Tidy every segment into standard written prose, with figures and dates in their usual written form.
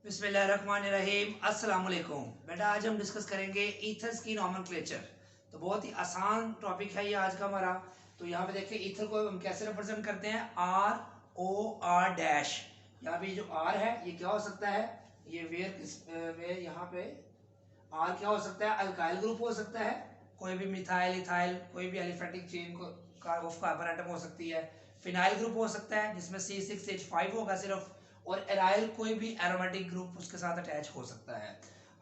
बिस्मिल्लाहिर्रहमानिर्रहीम। अस्सलाम वालेकुम। बेटा आज हम डिस्कस करेंगे ईथर्स की नॉमेनक्लेचर। तो बहुत ही आसान टॉपिक है ये आज का हमारा। तो यहाँ पे देखिए ईथर को हम कैसे रिप्रेजेंट करते हैं, ROR डैश। यहाँ पे जो R है ये क्या हो सकता है, ये वेयर यहाँ पे R क्या हो सकता है, अल्काइल ग्रुप हो सकता है, कोई भी मिथाइल इथाइल कोई भी एलिफेटिक चेन को ऑफ कार्बन एटम हो सकती है। फिनाइल ग्रुप हो सकता है जिसमें C6H5 होगा सिर्फ, और एराइल कोई भी एरोमेटिक ग्रुप उसके साथ अटैच हो सकता है।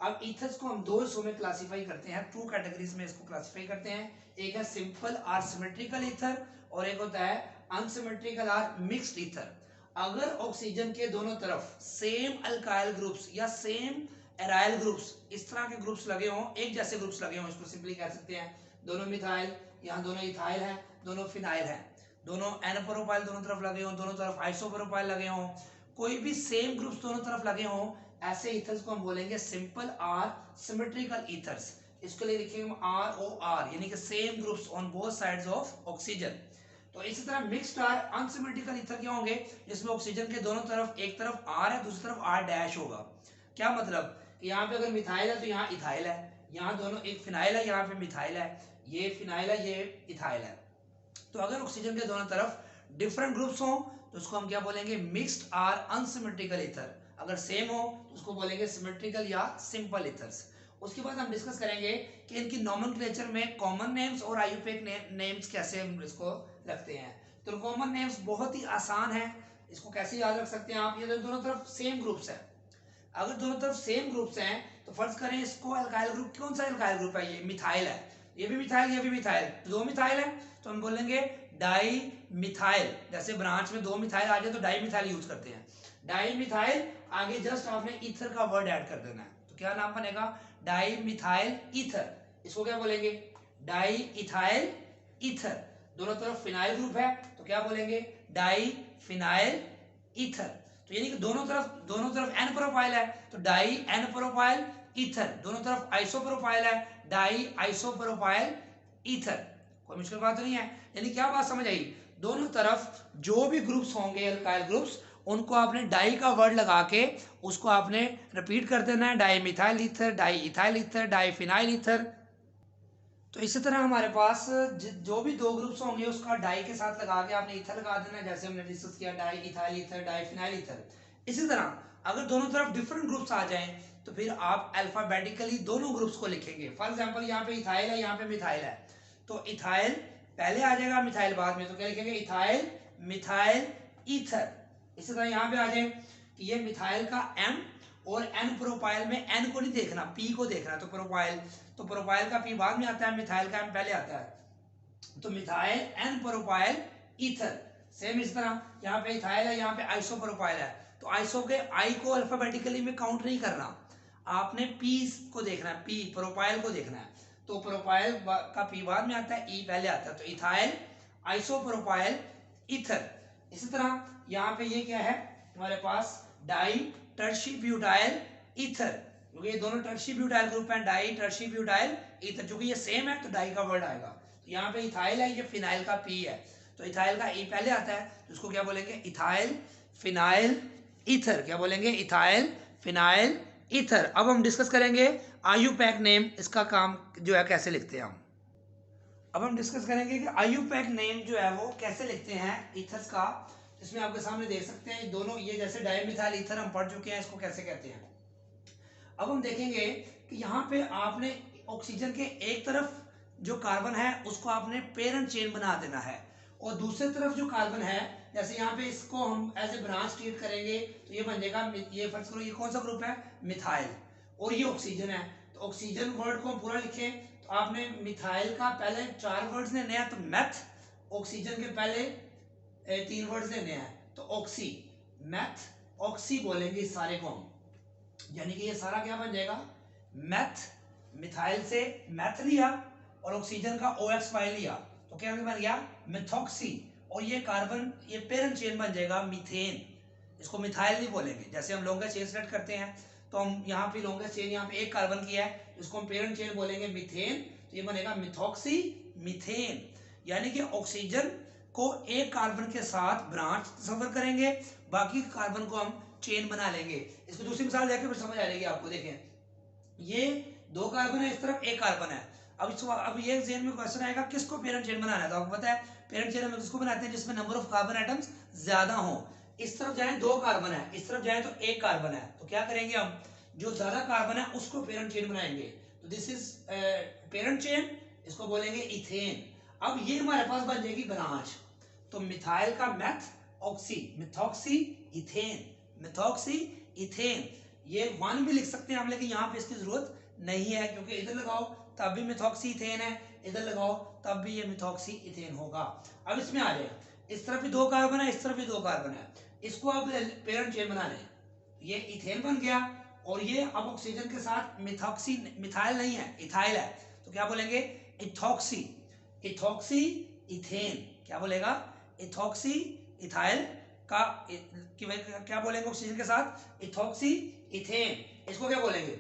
अब ईथर्स को हम दो हिस्सों में क्लासिफाई करते हैं, टू कैटेगरीज में इसको क्लासिफाई करते हैं। एक है सिंपल और सिमेट्रिकल ईथर और एक होता है अनसिमेट्रिकल और मिक्स्ड ईथर। अगर ऑक्सीजन के दोनों तरफ सेम अल्काइल ग्रुप्स या सेम एराइल ग्रुप्स, इस तरह के ग्रुप्स लगे हों, एक जैसे ग्रुप्स लगे हों, इसको सिंपली कह सकते हैं दोनों मिथाइल, यहाँ दोनों इथाइल है, दोनों फिनाइल है, दोनों एन प्रोपाइल दोनों तरफ लगे हों, दोनों तरफ आइसो प्रोपाइल लगे हों, कोई भी सेम ग्रुप्स दोनों तरफ लगे हों, ऐसे ईथर्स को हम बोलेंगे सिंपल और सिमेट्रिकल ईथर्स। इसके लिए लिखेंगे हम ROR, यानी कि same groups on both sides of oxygen. तो इसी तरह मिक्स्ड और अनसिमेट्रिकल ईथर क्या होंगे, जिसमें ऑक्सीजन के दोनों तरफ एक तरफ R है दूसरी तरफ R डैश होगा। क्या मतलब कि यहाँ पे अगर मिथाइल है तो यहाँ इथाइल है, यहाँ दोनों एक फिनाइल है यहाँ पे मिथाइल है, ये फिनाइल है ये इथाइल है। तो अगर ऑक्सीजन के दोनों तरफ डिफरेंट ग्रुप्स हो तो उसको हम क्या बोलेंगे, मिक्स्ड और अनसिमेट्रिकल ईथर। अगर सेम हो तो उसको बोलेंगे सिमेट्रिकल या सिंपल ईथर्स। उसके बाद हम डिस्कस करेंगे कि इनकी नॉमेनक्लेचर में कॉमन नेम्स और आईयूपैक नेम्स कैसे हम इसको रखते हैं। तो कॉमन नेम्स बहुत ही आसान है, इसको कैसे याद रख सकते हैं आप। ये दोनों तरफ सेम ग्रुप्स है, अगर दोनों तरफ सेम ग्रुप्स हैं तो फर्ज करें इसको अल्काइल ग्रुप, कौन सा अल्काइल ग्रुप है, ये मिथाइल है, ये भी मिथाइल ये भी मिथाइल, दो मिथाइल है तो हम बोलेंगे डाई मिथाइल। जैसे ब्रांच में दो मिथाइल आ जाए तो डाई मिथाइल यूज करते हैं, डाई मिथाइल। आगे जस्ट आपने ईथर का वर्ड ऐड कर देना है, तो क्या नाम बनेगा, डाई मिथाइल ईथर। इसको क्या बोलेंगे, डाई इथाइल ईथर। दोनों तरफ फिनाइल ग्रुप है तो क्या बोलेंगे, डाई फिनाइल ईथर। तो यानी कि दोनों तरफ एन प्रोपाइल है तो डाई एन प्रोपाइल ईथर, दोनों तरफ आइसो प्रोपाइल है डाई आइसो प्रोपाइल ईथर। कोई मुश्किल बात तो नहीं है। यानी क्या बात समझ आई, दोनों तरफ जो भी ग्रुप्स होंगे अल्काइल ग्रुप्स, उनको आपने डाई का वर्ड लगा के उसको आपने रिपीट कर देना है, di methyl ether, di ethyl ether, di phenyl ether. तो इसी तरह हमारे पास जो भी दो ग्रुप्स होंगे उसका डाई के साथ लगा के आपने ईथर लगा देना है, जैसे हमने डिस्कस किया di ethyl ether, di phenyl ether. इसी तरह अगर दोनों तरफ डिफरेंट ग्रुप्स आ जाएं तो फिर आप अल्फाबेटिकली दोनों ग्रुप्स को लिखेंगे। फॉर एग्जांपल यहाँ पे इथाइल है यहाँ पे मिथाइल है, तो इथाइल पहले आ जाएगा मिथाइल बाद में, तो क्या लिखेंगे, इथाइल मिथाइल ईथर। इसी तरह यहाँ पे आ जाए कि ये मिथाइल का M और एन प्रोपाइल में एन को नहीं देखना, पी को देखना, तो प्रोपाइल का पी बाद में आता है, मिथाइल का एम पहले आता है, तो methyl n propyl ether. Same इस तरह यहाँ पे इथाइल है यहाँ पे आइसो प्रोपाइल है, तो आइसो के आई को अल्फाबेटिकली में काउंट नहीं करना, आपने पी को देखना है, पी प्रोपाइल को देखना है, तो प्रोपाइल का पी बाद में आता है, ई पहले आता है, तो इथाइल आइसो प्रोपाइल ईथर। इसी तरह यहाँ पे ये क्या है हमारे पास, डाई टर्शी ब्यूटाइल ईथर, क्योंकि ये दोनों टर्शी ब्यूटाइल ग्रुप हैं, डाई टर्शी ब्यूटाइल ईथर, क्योंकि ये सेम है तो डाई का वर्ड आएगा। तो यहाँ पे इथाइल है, ये फिनाइल का पी है, तो इथाइल का ई पहले आता है, तो इसको क्या बोलेंगे, इथाइल फिनाइल ईथर। क्या बोलेंगे, इथाइल फिनाइल ईथर। अब हम डिस्कस करेंगे आईयूपैक नेम, इसका काम जो है कैसे लिखते हैं हम। अब हम डिस्कस करेंगे कि आईयूपैक नेम जो है वो कैसे लिखते हैं ईथर्स का। इसमें आपके सामने देख सकते हैं दोनों, ये जैसे डाईमिथाइल ईथर हम पढ़ चुके हैं, इसको कैसे कहते हैं। अब हम देखेंगे कि यहाँ पे आपने ऑक्सीजन के एक तरफ जो कार्बन है उसको आपने पेरेंट चेन बना देना है, और दूसरी तरफ जो कार्बन है, जैसे यहाँ पे इसको हम एज ए ब्रांच ट्रीट करेंगे तो ये बन जाएगा, ये फर्स्ट करो ये कौन सा ग्रुप है, मिथाइल, और ये ऑक्सीजन है, तो ऑक्सीजन वर्ड को हम पूरा लिखें तो आपने मिथाइल का पहले 4 वर्ड्स लेने हैं, तो मैथ, ऑक्सीजन के पहले 3 वर्ड्स लेने हैं, तो ऑक्सी, मैथ ऑक्सी बोलेंगे इस सारे को हम, यानी कि ये सारा क्या बन जाएगा, मैथ, मिथाइल से मैथ लिया और ऑक्सीजन का OX लिया, तो क्या बन गया मिथॉक्सी, और ये कार्बन ये पेरेंट चेन बन जाएगा मीथेन। इसको मिथाइल नहीं बोलेंगे, जैसे हम लॉन्गेस्ट चेन सेलेक्ट करते हैं तो हम यहाँ पे लॉन्गेस्ट चेन यहाँ पे एक कार्बन की है, इसको हम पेरेंट चेन बोलेंगे मीथेन, तो ये बनेगा मिथॉक्सी मीथेन। यानी कि ऑक्सीजन को एक कार्बन के साथ ब्रांच तस्वर करेंगे, बाकी कार्बन को हम चेन बना लेंगे। इसको दूसरी मिसाल देखें फिर समझ आ जाएगी आपको। देखें ये 2 कार्बन है, इस तरफ 1 कार्बन है। अब ये जेन में क्वेश्चन आएगा किसको पेरेंट चेन बनाना है। तो आपको पता है पेरेंट चेन हम किसको बनाते हैं जिसमें नंबर ऑफ कार्बन एटम्स ज्यादा हो। इस तरफ जाए 2 कार्बन है, इस तरफ जाए तो 1 कार्बन है। तो क्या करेंगे हम, जो ज्यादा कार्बन है उसको पेरेंट चेन बनाएंगे। तो दिस इज पेरेंट चेन, इसको बोलेंगे इथेन। अब ये हमारे पास बन जाएगी ब्रांच। तो मिथाइल का meth oxy, methoxy ethane, methoxy ethane. ये 1 भी लिख सकते हैं हम, लेकिन यहाँ पे इसकी जरूरत नहीं है क्योंकि इधर लगाओ तब भी मिथॉक्सी इथेन है, इधर लगाओ तब भी ये मिथॉक्सी इथेन होगा। अब इसमें आ जाए, इस तरफ भी 2 कार्बन है, इस तरफ भी 2 कार्बन है, इसको अब पेरेंट चेन बना लें। ये इथेन बन गया और ये अब ऑक्सीजन के साथ मिथॉक्सी, मिथाइल नहीं है इथाइल है, तो क्या बोलेंगे इथॉक्सी, इथॉक्सी इथेन। क्या बोलेगा, इथॉक्सी इथाइल का क्या बोलेंगे ऑक्सीजन के साथ, इथॉक्सी इथेन। इसको क्या बोलेंगे।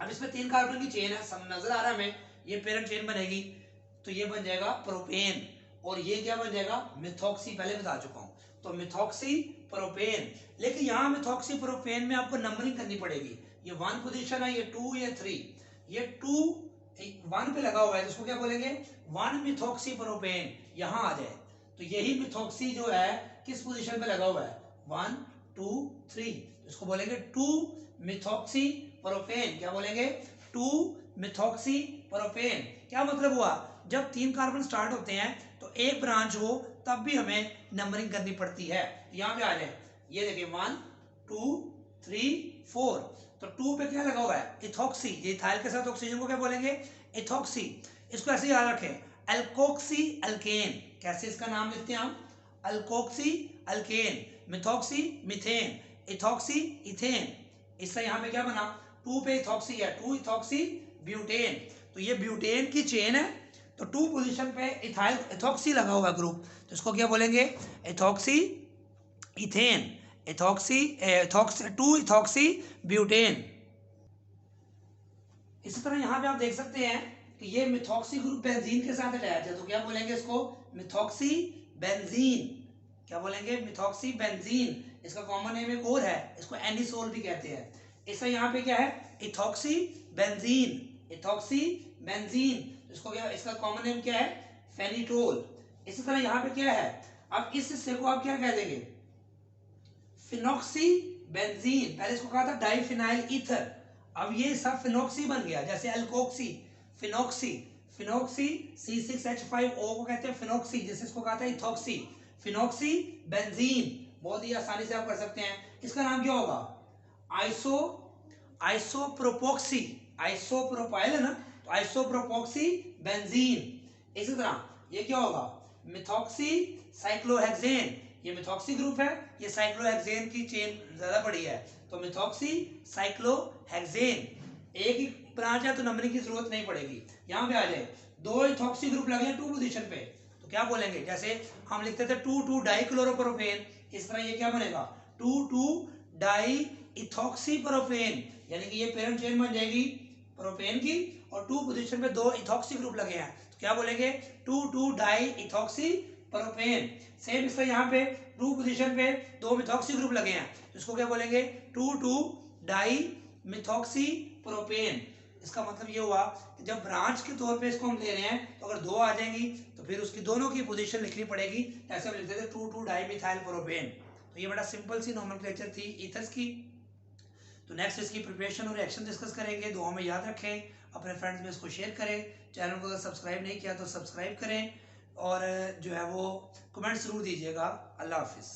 अब इसमें 3 कार्बन की चेन है, सब नजर आ रहा है हमें, ये पेरेंट चेन बनेगी तो ये बन जाएगा प्रोपेन, और ये क्या बन जाएगा मिथॉक्सी, पहले बता चुका हूं। तो मिथॉक्सी प्रोपेन, लेकिन यहाँ मिथॉक्सी प्रोपेन में आपको नंबरिंग करनी पड़ेगी। ये 1 पोजीशन है, ये 2, ये 3, ये 2 1 पे लगा हुआ है, जिसको क्या बोलेंगे 1 मिथॉक्सी प्रोपेन। यहाँ आ जाए तो यही मिथॉक्सी जो है किस पोजीशन पे लगा हुआ है 1 2 3, इसको बोलेंगे 2 मिथॉक्सी प्रोपेन। क्या बोलेंगे 2 मिथॉक्सी प्रोपेन। क्या मतलब हुआ, जब 3 कार्बन स्टार्ट होते हैं तो एक ब्रांच हो तब भी हमें नंबरिंग करनी पड़ती है। यहाँ पे आ जाए, ये देखिए 1 2 3 4, तो 2 पे क्या लगा हुआ है इथॉक्सी, ये इथाइल के साथ ऑक्सीजन को क्या बोलेंगे इथॉक्सी। इसको ऐसे याद रखें अल्कोक्सी अल्केन, कैसे इसका नाम लिखते हैं हम, alkoxy alkane, methoxy methane, ethoxy ethane. इससे यहाँ पे क्या बना 2 पे इथॉक्सी है, 2 इथॉक्सी ब्यूटेन। तो ये ब्यूटेन की चेन है, तो 2 पोजीशन पे इथाइल इथॉक्सी लगा हुआ है ग्रुप, तो इसको क्या बोलेंगे ethoxy ethane, ethoxy 2 ethoxy butane. इसी तरह यहाँ पे आप देख सकते हैं कि ये मिथॉक्सी ग्रुप बेंजीन के साथ अटैच है, तो क्या बोलेंगे इसको मिथॉक्सी बेंजीन। क्या बोलेंगे मिथॉक्सी बेंजीन। इसका कॉमन नेम एक और है, इसको एनिसोल भी कहते हैं। इसका यहाँ पे क्या है इथॉक्सी बेंजीन, इथॉक्सी बेंजीन। इसको क्या, इसका कॉमन नेम क्या है फेनिटोल। इसी तरह यहाँ पे क्या है, अब इस हिस्से को आप क्या कह देंगे फिनॉक्सी बेंजीन। पहले इसको कहा था डाइफिनाइल ईथर, अब ये सब फिनॉक्सी बन गया, जैसे अल्कोक्सी फिनॉक्सी, फिनॉक्सी C6H5O को कहते हैं फिनॉक्सी, जैसे इसको कहा था इथॉक्सी, फिनॉक्सी बेंजीन। बहुत ही आसानी से आप कर सकते हैं। इसका नाम क्या होगा आइसोप्रोपोक्सी, आइसोप्रोपाइल है ना, तो आइसोप्रोपोक्सी बेंजीन। इसी तरह ये क्या होगा मिथॉक्सी साइक्लोहेक्सेन, ये मिथॉक्सी ग्रुप है, ये साइक्लोहेक्सेन की चेन ज्यादा बड़ी है, तो मिथॉक्सी साइक्लोहेक्सेन। एक ही ब्रांच है तो नंबरिंग की जरूरत नहीं पड़ेगी। यहाँ पे आ जाए 2 इथॉक्सी ग्रुप लगे हैं 2 पोजीशन पे, तो क्या बोलेंगे, जैसे हम लिखते थे 2 डाइक्लोरोप्रोपेन, इस तरह ये क्या बनेगा 2 डाई इथॉक्सी प्रोपेन, यानी कि ये पेरेंट चेन बन जाएगी प्रोपेन की, और 2 पोजीशन पे 2 इथॉक्सी ग्रुप लगे हैं, तो क्या बोलेंगे 2 डाई इथॉक्सी प्रोपेन। सेम इसका यहाँ पे 2 पोजीशन पे 2 मिथॉक्सी ग्रुप लगे हैं, तो इसको क्या बोलेंगे 2 डाई मिथॉक्सी प्रोपेन। इसका मतलब ये हुआ कि जब ब्रांच के तौर पे इसको हम ले रहे हैं तो अगर 2 आ जाएंगी तो फिर उसकी दोनों की पोजीशन लिखनी पड़ेगी, ऐसे हम लिखते थे 2 डाई मिथाइल प्रोपेन। तो ये बड़ा सिंपल सी नोमेनक्लेचर थी ईथर्स की। तो नेक्स्ट इसकी प्रिपरेशन और एक्शन डिस्कस करेंगे। दुआ में याद रखें, अपने फ्रेंड्स में इसको शेयर करें, चैनल को अगर सब्सक्राइब नहीं किया तो सब्सक्राइब करें, और जो है वो कमेंट जरूर दीजिएगा। अल्लाह हाफिज़।